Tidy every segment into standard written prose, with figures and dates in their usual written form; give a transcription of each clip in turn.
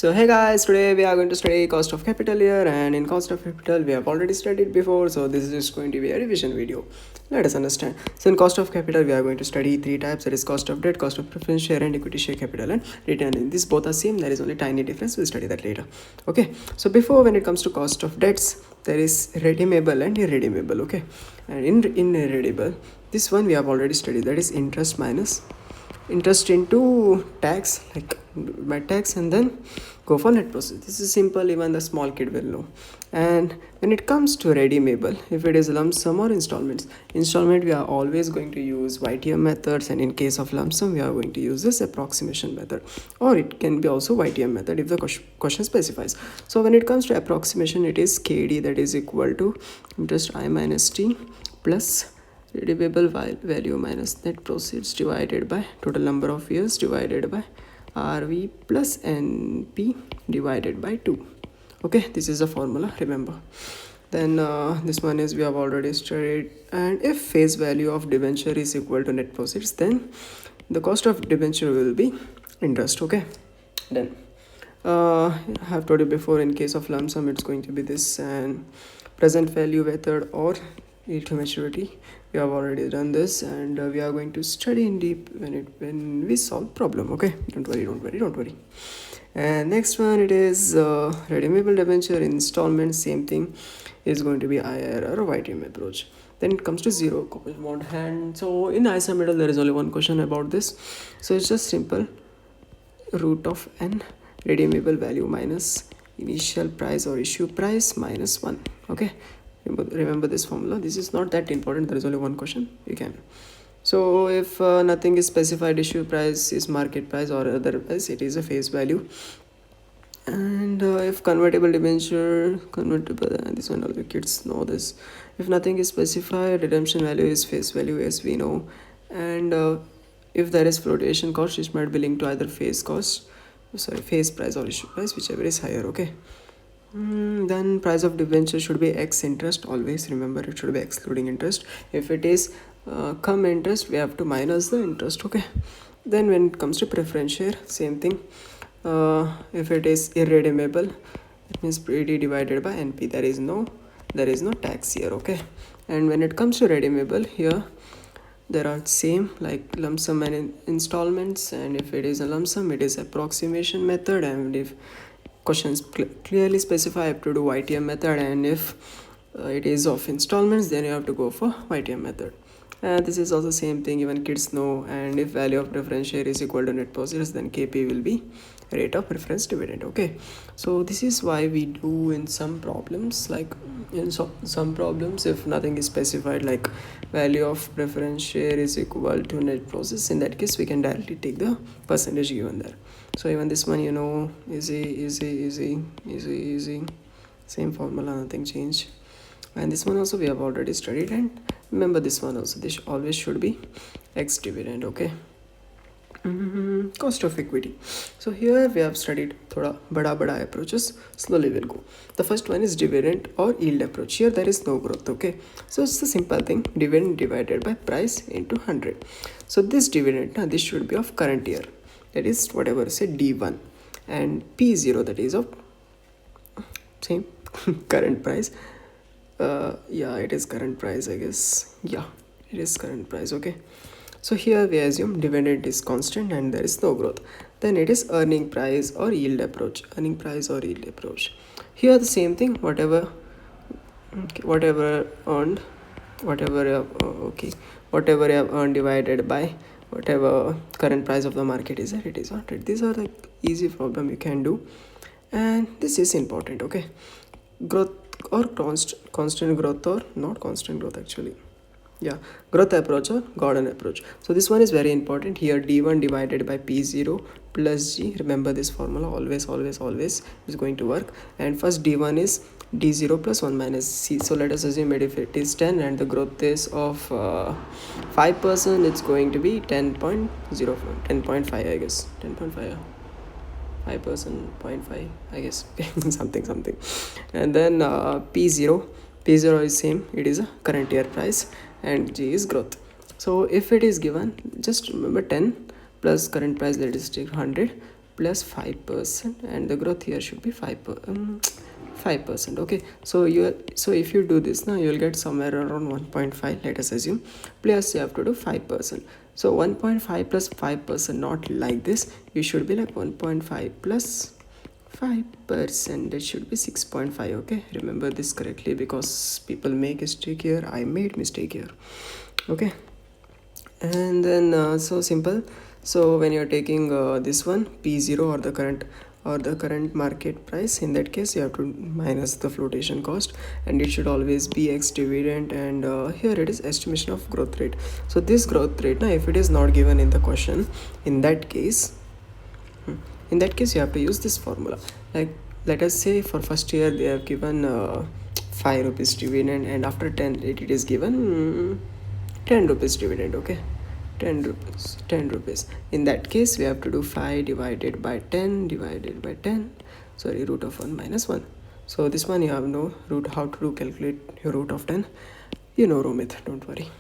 So hey guys, today we are going to study cost of capital here, and in cost of capital we have already studied before, so this is just going to be a revision video. Let us understand. So in cost of capital we are going to study three types, that is cost of debt, cost of preference share and equity share capital and return. In this both are same, there is only tiny difference, we'll study that later. Okay, so before, when it comes to cost of debts, there is redeemable and irredeemable. Okay, and in irredeemable, this one we have already studied, that is interest minus interest into tax, like my tax, and then go for net profit. This is simple, even the small kid will know. And when it comes to redeemable, if it is lump sum or installment, we are always going to use YTM methods, and in case of lump sum we are going to use this approximation method, or it can be also YTM method if the question specifies. So when it comes to approximation, it is KD, that is equal to interest I minus T plus redeemable value minus net proceeds divided by total number of years divided by RV plus NP divided by 2. Okay, this is a formula, remember. Then this one is we have already studied. And if face value of debenture is equal to net proceeds, then the cost of debenture will be interest. Okay, then I have told you before, in case of lump sum it's going to be this, and present value method or yield to maturity, we have already done this, and we are going to study in deep when we solve problem. Okay, don't worry. And next one, it is redeemable debenture installment, same thing, is going to be IRR or YTM approach. Then it comes to zero coupon bond hand. So in isometal there is only one question about this, so it's just simple, root of n redeemable value minus initial price or issue price minus 1. Okay, remember this formula. This is not that important, there is only one question, you can. So if nothing is specified, issue price is market price, or otherwise it is a face value. And if convertible debenture, this one all the kids know this, if nothing is specified, redemption value is face value, as we know. And if there is flotation cost, which might be linked to either face price or issue price, whichever is higher. Okay, then price of debenture should be x interest, always remember it should be excluding interest. If it is come interest, we have to minus the interest. Okay, then when it comes to preference share, same thing. If it is irredeemable, it means PD divided by NP, there is no tax here. Okay, and when it comes to redeemable, here there are same like lump sum and installments, and if it is a lump sum, it is approximation method, and if questions clearly specify, have to do YTM method, and if it is of installments, then you have to go for YTM method. And this is also same thing, even kids know. And if value of preference share is equal to net proceeds, then KP will be rate of preference dividend. Okay, so this is why we do in some problems, like in some problems, if nothing is specified, like value of preference share is equal to net proceeds, in that case we can directly take the percentage given there. So even this one, you know, easy, same formula, nothing changed. And this one also we have already studied, and remember this one also, this always should be x dividend. Okay, cost of equity. So here we have studied thoda bada approaches, slowly we'll go. The first one is dividend or yield approach. Here there is no growth. Okay, so it's a simple thing, dividend divided by price into 100. So this dividend, now this should be of current year, that is whatever say D1, and P0, that is of same current price. Yeah, it is current price, I guess. Yeah, it is current price. Okay, so here we assume dividend is constant and there is no growth. Then it is earning price or yield approach. Here the same thing, whatever earned, whatever you have earned divided by whatever current price of the market is there, it is 100. These are the easy problem you can do, and this is important. Okay, growth or constant growth, or not constant growth actually, yeah, growth approach or Gordon approach. So this one is very important. Here D1 divided by P0 plus G, remember this formula, always is going to work. And first D1 is D0 plus 1 minus C. So let us assume if it is 10 and the growth is of 5%, it's going to be 10.5, I guess, 10.5, 5%, 0.5, I guess. something. And then P0 is same, it is a current year price, and G is growth. So if it is given, just remember 10 plus current price, let us take 100 plus 5%, and the growth here should be 5%. Okay, so if you do this now, you'll get somewhere around 1.5, let us assume, plus you have to do 5%. So 1.5 plus 5%, not like this, you should be like 1.5 plus 5%, it should be 6.5. okay, remember this correctly, because people make mistake here, I made mistake here. Okay, and then so simple. So when you're taking this one P0, or the current market price, in that case you have to minus the flotation cost, and it should always be x dividend, and here it is estimation of growth rate. So this growth rate, now if it is not given in the question, in that case you have to use this formula. Like, let us say for first year they have given 5 rupees dividend, and after 10 it is given 10 rupees dividend. Okay, 10 rupees. In that case we have to do 5 divided by 10 divided by 10, sorry, root of 1 minus 1. So this one you have no root, how to calculate your root of 10, you know Romit, don't worry.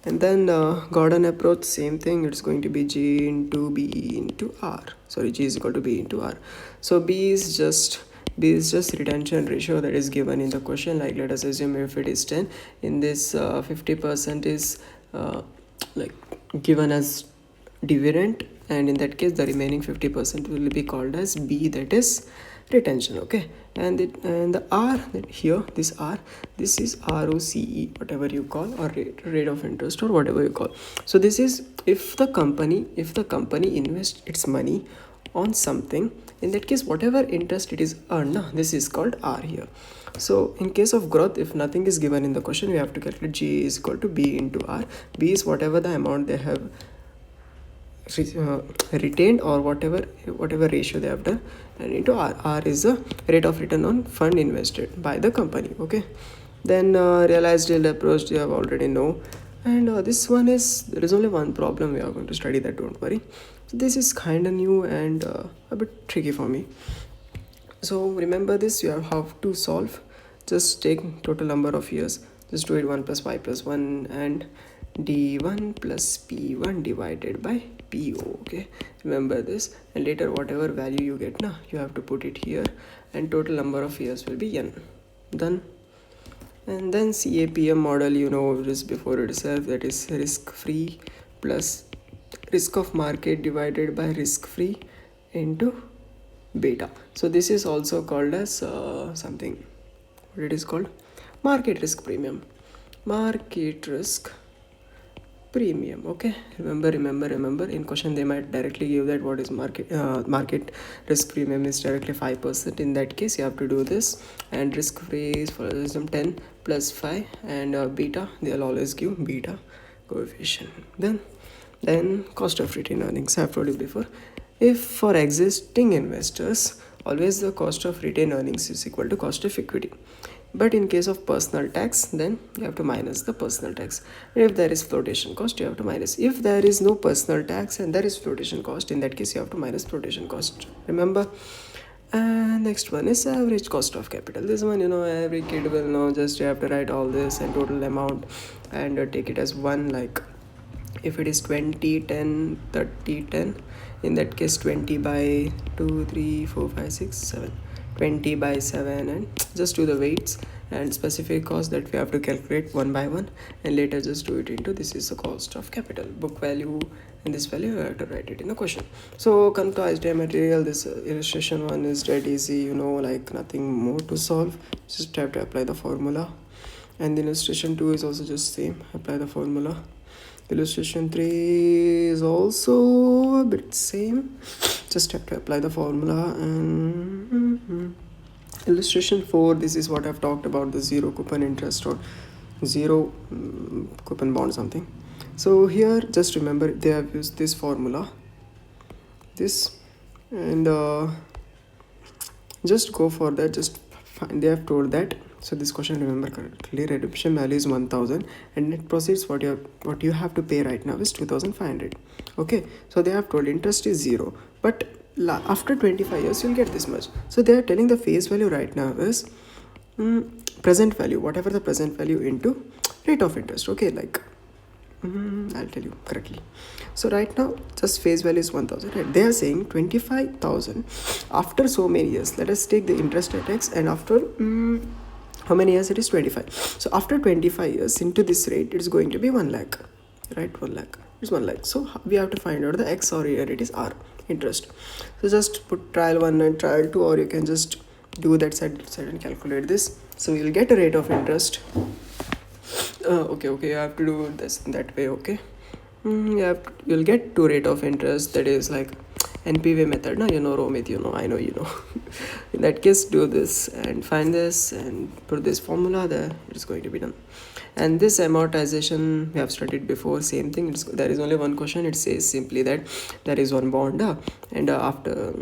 And then Gordon approach, same thing, it's going to be G into B into R, sorry, G is equal to B into R. So B is just retention ratio that is given in the question. Like, let us assume if it is 10, in this 50% is like given as dividend, and in that case the remaining 50% will be called as B, that is retention. Okay, and the R, that here, this R, this is ROCE, whatever you call, or rate of interest, or whatever you call. So this is if the company invests its money on something, in that case whatever interest it is earned, this is called R here. So in case of growth, if nothing is given in the question, we have to calculate G is equal to B into R. B is whatever the amount they have retained, or whatever ratio they have done, and into R. R is the rate of return on fund invested by the company. Okay, then realized yield approach, you have already know. And this one is, there is only one problem, we are going to study that, don't worry. So this is kind of new and a bit tricky for me. So remember this, you have how to solve. Just take total number of years, just do it 1 plus y plus 1, and d1 plus p1 divided by po. Okay, remember this, and later whatever value you get now, you have to put it here, and total number of years will be n. Done. And then CAPM model, you know this before itself, that is risk free plus risk of market divided by risk free into beta. So this is also called as something, what it is called, market risk premium. Okay, remember in question they might directly give that what is market risk premium is directly 5%. In that case you have to do this, and risk free is for example 10 plus 5, and beta, they'll always give beta coefficient. Then cost of retained earnings, I have told you before. If for existing investors, always the cost of retained earnings is equal to cost of equity. But in case of personal tax, then you have to minus the personal tax. If there is flotation cost, you have to minus. If there is no personal tax and there is flotation cost, in that case you have to minus flotation cost. Remember? And next one is average cost of capital. This one, you know, every kid will know. Just you have to write all this and total amount, and take it as one. Like if it is 20, 10, 30, 10, in that case 20 by 2, 3, 4, 5, 6, 7. 20 by 7, and just do the weights and specific cost that we have to calculate one by one, and later just do it into this is the cost of capital, book value, and this value you have to write it in a question. So come to ISDA material. This illustration one is dead easy, you know, like nothing more to solve, just have to apply the formula. And the illustration 2 is also just same, apply the formula. Illustration 3 is also a bit same, just have to apply the formula. And illustration 4, this is what I've talked about, the zero coupon interest or zero coupon bond something. So here just remember they have used this formula, this, and just go for that, just find, they have told that. So this question, remember correctly, redemption value is 1000, and net proceeds what you have to pay right now is 2500. Okay, so they have told interest is 0, but after 25 years you'll get this much. So they are telling the face value right now is present value, whatever the present value into rate of interest. Okay, like I'll tell you correctly. So right now, just face value is 1000. Right? They are saying 25,000 after so many years. Let us take the interest at X, and after how many years it is? 25. So after 25 years into this rate, it's going to be 1 lakh, right? 1 lakh. It's 1 lakh. So we have to find out the X, or here it is R, interest. So just put trial 1 and trial 2, or you can just do that side and calculate this. So you'll get a rate of interest. Okay, you have to do this that way. Okay, you'll get two rate of interest, that is like NPV method. Now you know, Romit, I know you know. In that case, do this and find this and put this formula there. It's going to be done. And this amortization we have studied before, same thing. There is only one question. It says simply that there is one bond and after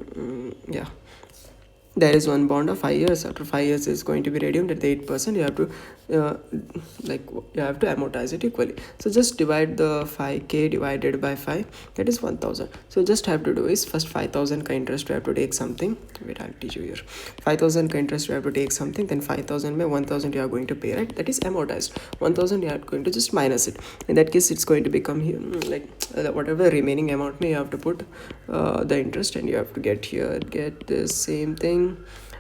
there is one bond of 5 years. After 5 years is going to be redeemed at the 8%. You have to you have to amortize it equally. So just divide the 5k divided by 5, that is 1000. So just have to do is first 5000 ka interest we have to take something. Wait, I'll teach you here. 5000 ka interest we have to take something, then 5000 by 1000 you are going to pay, right? That is amortized. 1000 you are going to just minus it. In that case, it's going to become here like whatever remaining amount may you have to put the interest, and you have to get this same thing,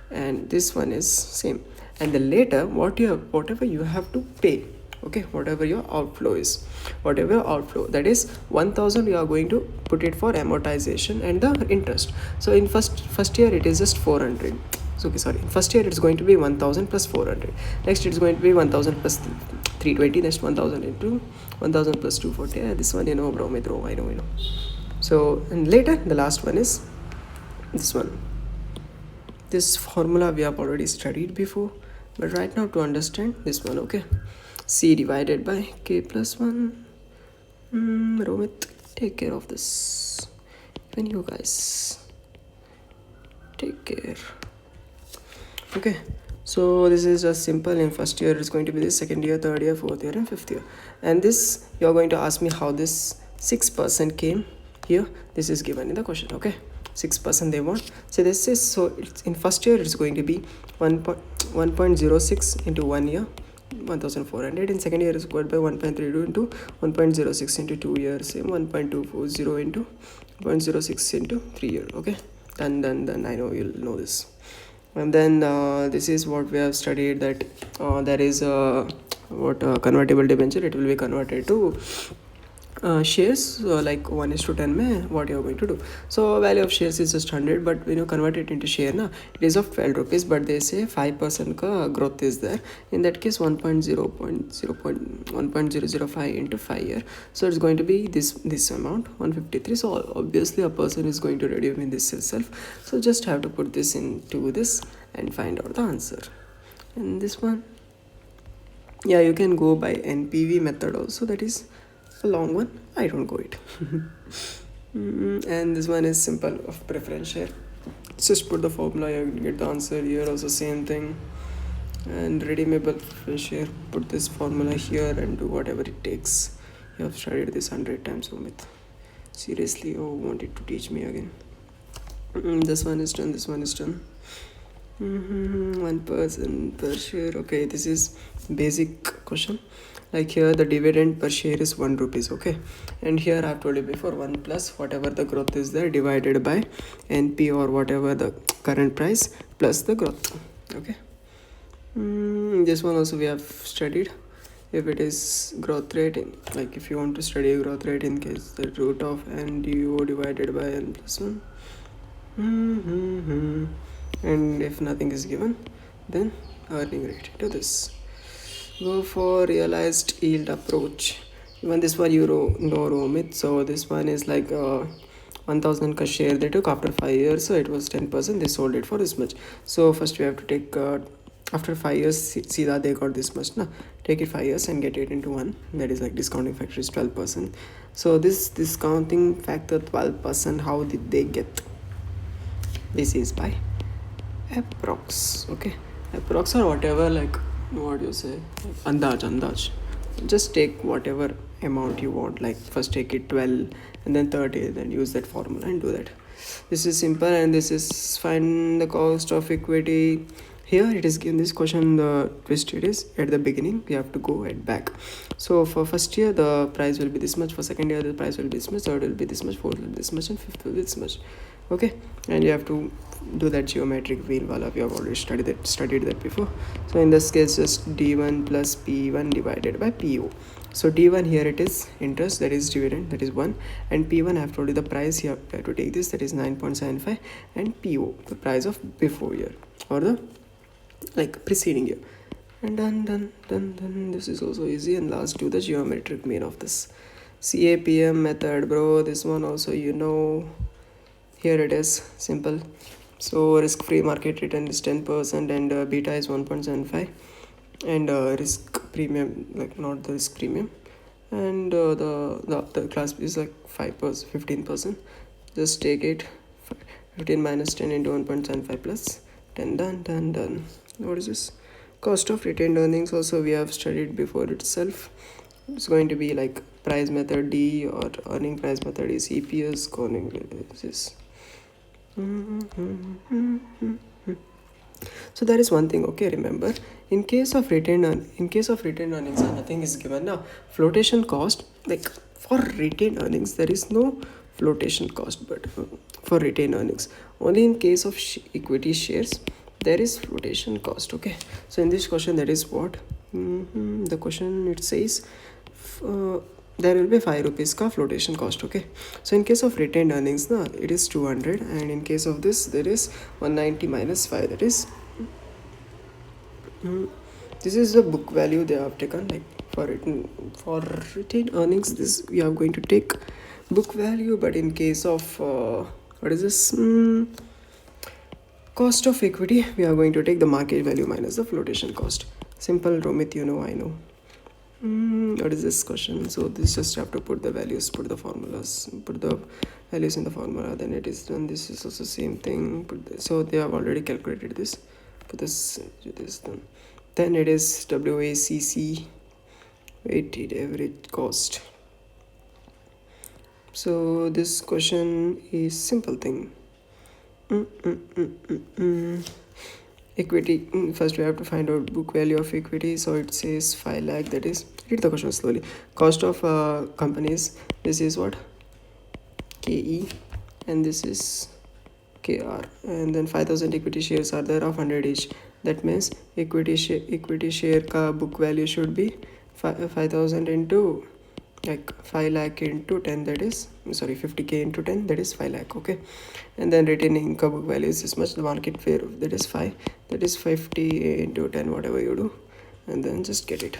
and this one is same. And the later whatever you have to pay, okay, whatever your outflow is, that is 1000 you are going to put it for amortization and the interest. So in first year it is just 400. So, okay, sorry, in first year it's going to be 1000 plus 400. Next it's going to be 1000 plus 320. Next 1000 into 1000 plus 240. This one, bro, I know. So, and later the last one is this one. This formula we have already studied before, but right now to understand this one, okay, C divided by K plus 1. Romit, take care of this. Even you guys take care. Okay, so this is just simple. In first year it's going to be this, second year, third year, fourth year, and fifth year. And this, you're going to ask me how this 6% came here. This is given in the question. Okay, 6% they want. So this is, so it's in first year it's going to be 1.06 into 1 year, 1400. In second year is equal by 1.32 into 1.06 into 2 years, same 1.240 into 0.06 into 3 year. Okay, done. I know you'll know this. And then this is what we have studied, that there is convertible debenture. It will be converted to shares, like 1:10 mein, what you are going to do. So value of shares is just 100, but when you convert it into share it is of 12 rupees, but they say 5% ka growth is there. In that case 1.005 into 5 year, so it's going to be this amount 153. So obviously a person is going to redeem in this itself. So just have to put this into this and find out the answer. And this one, yeah, you can go by NPV method also, that is a long one, I don't go it. And this one is simple, of preference share. Just put the formula, you get the answer. Here also same thing. And redeemable preference share, put this formula here and do whatever it takes. You have studied this 100 times, Omit. Seriously, wanted to teach me again. This one is done, this one is done. 1% per share. Okay, this is basic question. Like here the dividend per share is 1 rupees. Okay, and here I've told you before, 1 plus whatever the growth is there divided by NP or whatever the current price plus the growth. Okay, this one also we have studied. If it is growth rate, like if you want to study growth rate, in case the root of NDO divided by N plus 1. And if nothing is given, then earning rate. Do this. Go for realized yield approach. Even this one you know, Romit. So this one is like 1000 ka share they took after 5 years, so it was 10%. They sold it for this much. So first we have to take after 5 years, see that they got this much. Take it 5 years and get it into 1. That is like discounting factor is 12%. So this discounting factor 12%, how did they get? This is by approx. Okay, approx or whatever, like what you say, andaj. Just take whatever amount you want, like first take it 12 and then 30, then use that formula and do that. This is simple. And this is find the cost of equity. here it is given this question, the twist it is at the beginning we have to go at back. So for first year the price will be this much, for second year the price will be this much, third will be this much, fourth will be this much, and fifth will be this much. Okay, and you have to do that geometric wheel wala. We have already studied that before. So in this case just d1 plus p1 divided by po. So d1 here it is interest, that is dividend, that is 1, and p1 I have told you the price, you have to take this, that is 9.75, and po the price of before year or the like preceding year. And done. This is also easy. And last, do the geometric mean of this CAPM method, bro. This one also, you know, here it is simple. So risk-free market return is 10% and beta is 1.75, and risk premium, like not the risk premium, and the class is like 5%, 15%. Just take it, 15 minus 10 into 1.75 plus 10. Done. What is this? Cost of retained earnings also we have studied before itself. It's going to be like price method D, or earning price method is EPS. Is this. So that is one thing. Okay, remember, in case of retained earnings, nothing is given now. Flotation cost, like for retained earnings there is no flotation cost, but for retained earnings only in case of equity shares there is flotation cost. Okay, so in this question that is what the question it says, there will be 5 rupees ka flotation cost. Okay, so in case of retained earnings na, it is 200, and in case of this there is 190 minus 5, that is this is the book value they have taken. Like for retained earnings, this we are going to take book value, but in case of what is this cost of equity, we are going to take the market value minus the flotation cost. Simple, Romit, you know, I know. What is this question? So this just have to put the values, put the formulas, put the values in the formula, then it is done. This is also same thing. So they have already calculated this. Put this, it is done. Then it is WACC, weighted average cost. So this question is simple thing. Equity, first we have to find out book value of equity. So it says 5 lakh, that is, read the question slowly. Cost of companies, this is what, KE, and this is KR, and then 5,000 equity shares are there of 100 each. That means equity share ka book value should be 5,000 into like 5 lakh into 10, that is 50k into 10, that is 5 lakh. Okay, and then retaining income book value is this much, the market fair, that is 5, that is 50 into 10, whatever you do, and then just get it.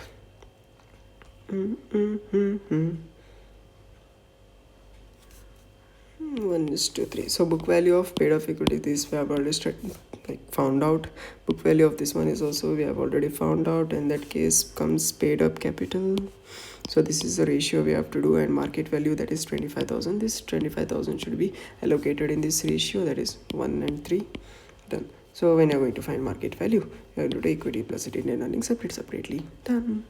1:3. So book value of paid off equity, this we have already found out. Book value of this one is also we have already found out. In that case comes paid up capital. So this is the ratio we have to do, and market value, that is 25,000. This 25,000 should be allocated in this ratio, that is 1 and 3. Done. So when you're going to find market value, you have to do equity plus retained earnings separately. Done.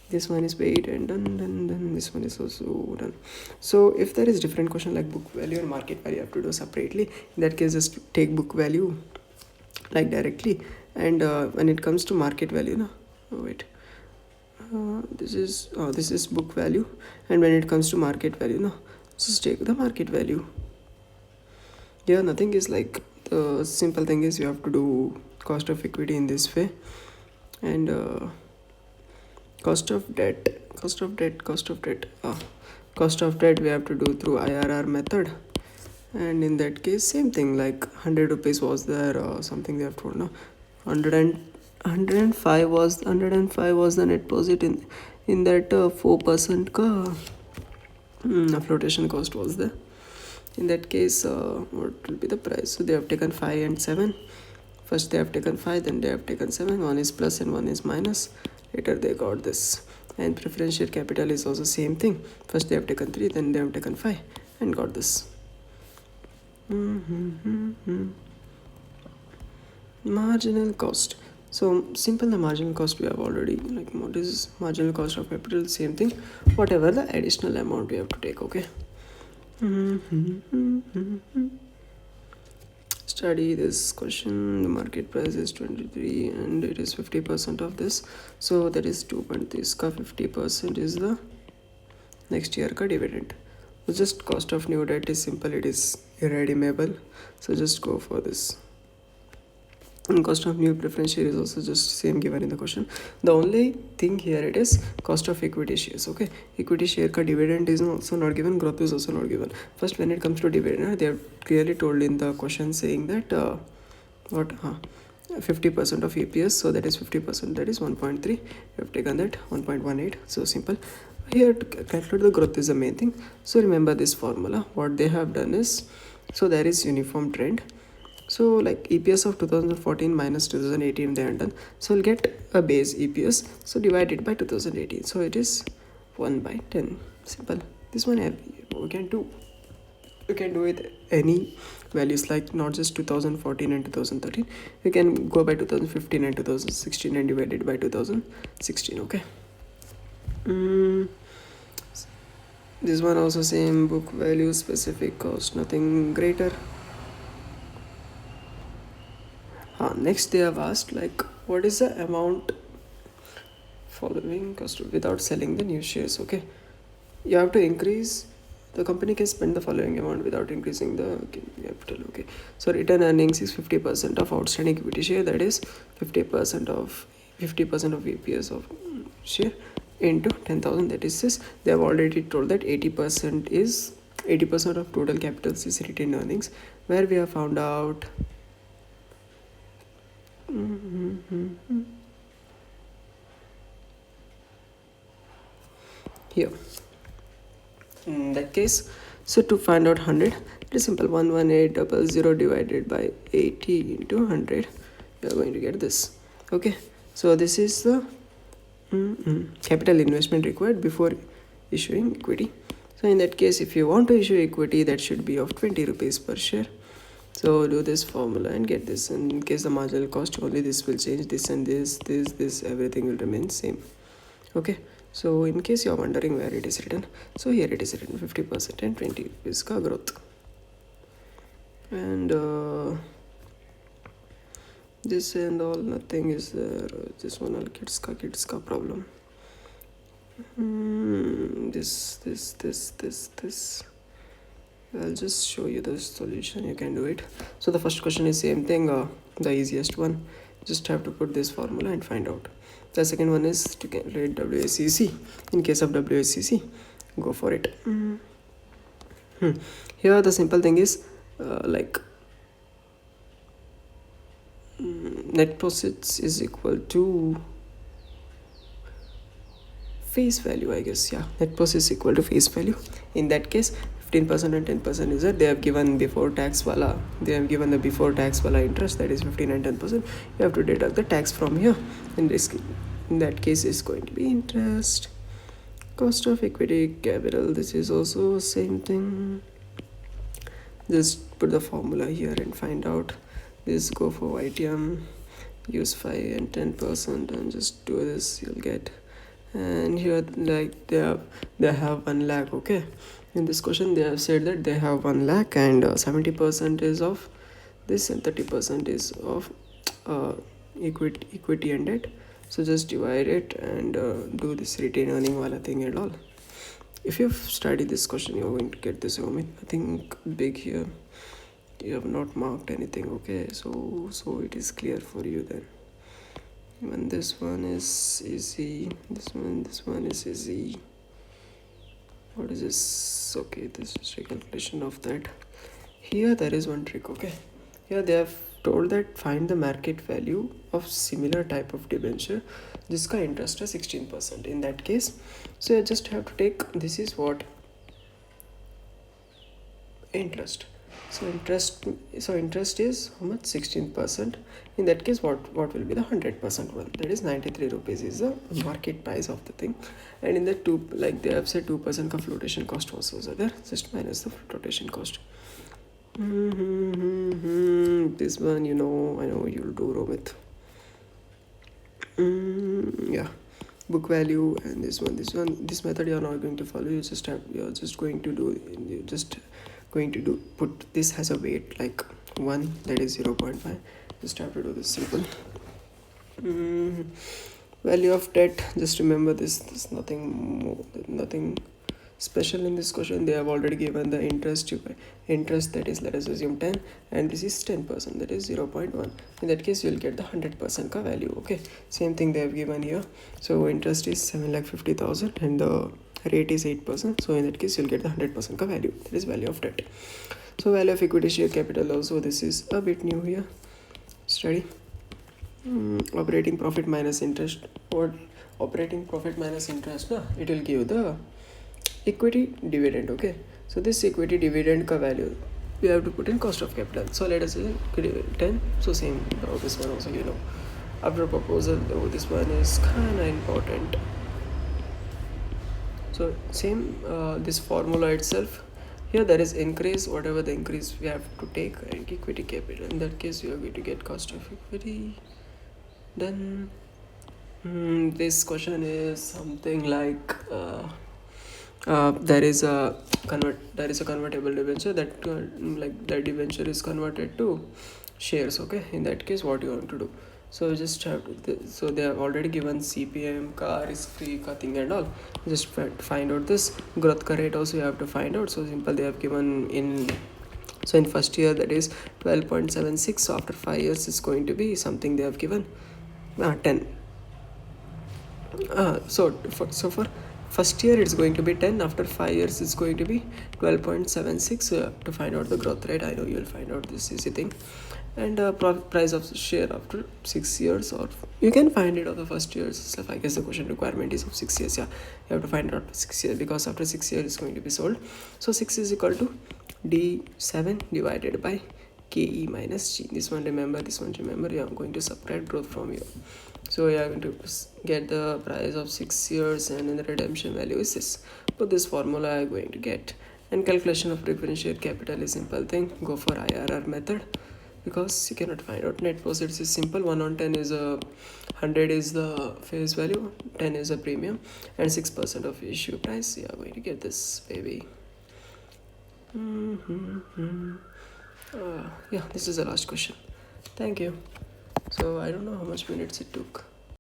This one is paid and done. This one is also done. So if there is different question like book value and market value, you have to do separately. In that case, just take book value like directly, and when it comes to market value, no, this is book value, and when it comes to market value, no, just take the market value. Yeah, nothing is like, the simple thing is you have to do cost of equity in this way, and cost of debt we have to do through IRR method. And in that case, same thing, like 100 rupees was there, something they have told, no, 105 was the net deposit in that 4% flotation cost was there. In that case, what will be the price? So they have taken 5 and 7. First they have taken 5, then they have taken 7. One is plus and one is minus. Later they got this. And preferential capital is also same thing. First they have taken 3, then they have taken 5 and got this. Marginal cost. So simple, the marginal cost we have already, like what is marginal cost of capital, same thing, whatever the additional amount we have to take. Okay, study this question. The market price is 23 and it is 50% of this, so that is 2.3 का 50% is the next year ka dividend. So just cost of new debt is simple, it is irredeemable, so just go for this. And cost of new preference share is also just same given in the question. The only thing here it is cost of equity shares. Okay, equity share ka dividend is also not given, growth is also not given. First, when it comes to dividend, they have clearly told in the question saying that 50% of EPS, so that is 50%, that is 1.3. We have taken that 1.18, so simple. Here to calculate the growth is the main thing, so remember this formula. What they have done is, so there is uniform trend, so like EPS of 2014 minus 2018 they are done, so we'll get a base EPS, so divide it by 2018, so it is 1/10. Simple. This one we can do, you can do with any values, like not just 2014 and 2013, you can go by 2015 and 2016 and divide it by 2016. Okay. This one also same, book value, specific cost, nothing greater. Next they have asked like what is the amount following cost without selling the new shares. Okay, you have to increase, the company can spend the following amount without increasing the capital. Okay, so return earnings is 50% of outstanding equity share, that is 50% of EPS of share into 10,000, that is this. They have already told that 80% of total capital is retained earnings, where we have found out here. In that case, so to find out 100, it is simple, 11800 divided by 80 into 100, you are going to get this. Okay, so this is the capital investment required before issuing equity. So in that case, if you want to issue equity, that should be of 20 rupees per share. So do this formula and get this. And in case the marginal cost, only this will change, this and this, everything will remain same. Okay, so in case you are wondering where it is written, so here it is written 50% and 20 rupees ka growth. And this and all, nothing is there. This one all kids ka problem. This. I'll just show you the solution, you can do it. So the first question is same thing, the easiest one, just have to put this formula and find out. The second one is to calculate WACC. In case of WACC, go for it. Here the simple thing is like net proceeds is equal to face value, I guess. Yeah, net proceeds is equal to face value. In that case, 15% and 10% is that they have given before tax wala, they have given the before tax wala interest, that is 15 and 10%. You have to deduct the tax from here. In that case is going to be interest. Cost of equity capital, this is also same thing. Just put the formula here and find out. This, go for YTM, use 5 and 10% and just do this, you'll get. And here like they have 1 lakh. Okay, in this question they have said that they have 1 lakh and 70% is of this and 30% is of equity and debt. So just divide it and do this retain earning wala thing and all. If you've studied this question, you're going to get this. Nothing big here, you have not marked anything. Okay, so it is clear for you then. Even this one is easy, this one is easy. What is this? Okay, this is recalculation of that. Here there is one trick. Okay, here they have told that find the market value of similar type of debenture, jiska interest is 16%. In that case, so you just have to take, this is what interest. So interest is how much? 16%. In that case, what will be the 100% one? That is 93 rupees is the market price of the thing. And in the two, like they have said, 2% ka flotation cost also is there. Just minus the flotation cost. This one, I know you'll do, Romit. Yeah, book value and this method you are not going to follow. You're just going to put this as a weight, like 1, that is 0.5. Just have to do this simple. Value of debt, just remember this, there's nothing more, nothing special in this question. They have already given the interest that is, let us assume 10, and this is 10%, that is 0.1. In that case you will get the 100% ka value. Okay, same thing they have given here. So interest is 7,50,000 and the rate is 8%, so in that case you'll get the 100% ka value, that is value of debt. So value of equity share capital also, this is a bit new here. Study operating profit minus interest, or operating profit minus interest, it will give the equity dividend. Okay, so this equity dividend ka value we have to put in cost of capital. So let us say 10. So same, this one also, after proposal, this one is kind of important. So same, this formula itself, here there is increase, whatever the increase we have to take, and equity capital. In that case you are going to get cost of equity. Then this question is something like there is a convertible debenture that like that debenture is converted to shares. Okay, in that case what you want to do, so you just have to so they have already given CPM ka, risk free ka thing and all. Just find out this growth ka rate also you have to find out. So simple, they have given in, so in first year that is 12.76. so after 5 years it's going to be something they have given 10. So for first year it's going to be 10, after 5 years it's going to be 12.76. So you have to find out the growth rate. I know you will find out this easy thing. And price of share after 6 years, or you can find it on the first year itself. I guess the question requirement is of 6 years. Yeah, you have to find out 6 years, because after 6 years it's going to be sold. So 6 is equal to D7 divided by KE minus G. This one remember, this one remember. Yeah, I'm going to subtract growth from here. So you are going to get the price of 6 years, and then the redemption value is this. Put this formula I am going to get. And calculation of preference share capital is simple thing. Go for IRR method, because you cannot find out. Net profits is simple. 1 on 10 is 100 is the face value, 10 is a premium, and 6% of issue price. You are going to get this, baby. Yeah, this is the last question. Thank you. So I don't know how much minutes it took.